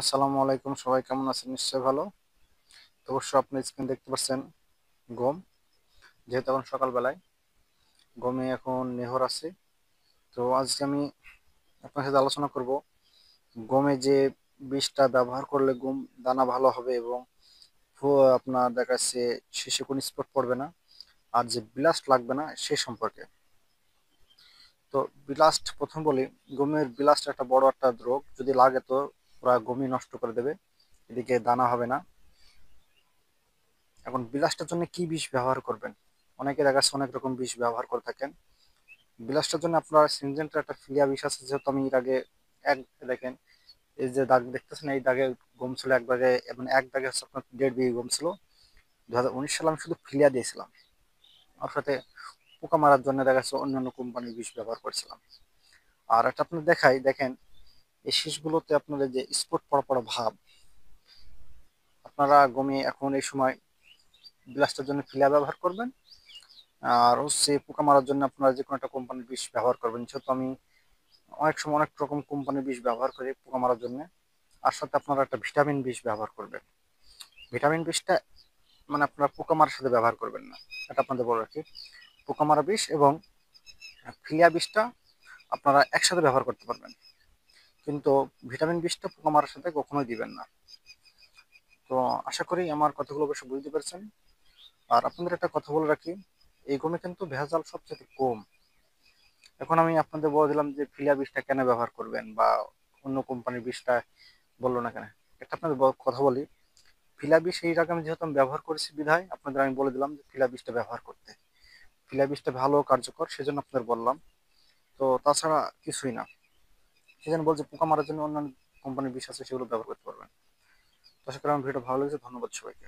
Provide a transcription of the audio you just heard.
আসসালামু আলাইকুম, সবাই কেমন আছেন? নিশ্চয়ই ভালো। তো অবশ্য আপনি স্ক্রিন দেখতে পাচ্ছেন গম, যেহেতু এখন সকালবেলায় গমে এখন নেহর আছে। তো আজকে আমি আপনার সাথে আলোচনা করব গমে যে বীজটা ব্যবহার করলে গম দানা ভালো হবে এবং আপনার দেখা যাচ্ছে শেষে কোনো স্পট পড়বে না আর যে ব্লাস্ট লাগবে না সে সম্পর্কে। তো ব্লাস্ট প্রথম বলি, গমের ব্লাস্ট একটা বড় একটা রোগ, যদি লাগে তো পুরা গমই নষ্ট করে দেবে, এদিকে দানা হবে না। এখন বিলাসটার জন্য কি বিষ ব্যবহার করবেন? অনেকে দেখা যাচ্ছে অনেক রকম বিষ ব্যবহার করে থাকেন। বিলাসটার জন্য আপনার সিনজেন্টার একটা ফিলিয়া বিষ আছে, যেহেতু আমি এর আগে এক দেখেন, এই যে দাগ দেখতেছেন, এই দাগে গম ছিল এক দাগে, মানে এক দাগে হচ্ছে আপনার 1.5 বিঘি গম ছিল। 2019 সালে আমি শুধু ফিলিয়া দিয়েছিলাম, আর সাথে পোকা মারার জন্য দেখা যাচ্ছে অন্যান্য কোম্পানির বিষ ব্যবহার করছিলাম। আর একটা আপনি দেখাই দেখেন, এই শীষগুলোতে আপনাদের যে স্পট পড়া পড়া ভাব, আপনারা গমে এখন এই সময় বিলাসটার জন্য ফিলিয়া ব্যবহার করবেন। আর হচ্ছে পোকা মারার জন্য আপনারা যে কোনো একটা কোম্পানির বিষ ব্যবহার করবেন, যেহেতু আমি অনেক সময় অনেক রকম কোম্পানির বিষ ব্যবহার করি পোকা মারার জন্য। আর সাথে আপনারা একটা ভিটামিন বিষ ব্যবহার করবেন। ভিটামিন বিষটা মানে আপনারা পোকা মারার সাথে ব্যবহার করবেন না, এটা আপনাদের বলে রাখি। পোকা মারা বিষ এবং ফিলিয়া বিষটা আপনারা একসাথে ব্যবহার করতে পারবেন, কিন্তু ভিটামিন বিষটা পোকা মারার সাথে কখনোই দিবেন না। তো আশা করি আমার কথাগুলো অবশ্য বুঝতে পারছেন। আর আপনাদের একটা কথা বলে রাখি, এই গমে কিন্তু ভেজাল সবচেয়ে কম। এখন আমি আপনাদের বলে দিলাম যে ফিলিয়া বীজটা কেন ব্যবহার করবেন, বা অন্য কোম্পানির বীজটা বললো না কেন। এটা আপনাদের কথা বলি, ফিলা বীজ এই আগে আমি যেহেতু আমি ব্যবহার করেছি বিধায় আপনাদের আমি বলে দিলাম যে ফিলা বীজটা ব্যবহার করতে। ফিলা বীজটা ভালো কার্যকর, সেজন্য আপনাদের বললাম। তো তাছাড়া কিছুই না। সেজন্য বলছে পোকা মারার জন্য অন্যান্য কোম্পানির বিষ আছে, সেগুলো ব্যবহার করতে পারবেন। তো আশা করি আমার ভিডিও ভালো লেগেছে। ধন্যবাদ সবাইকে।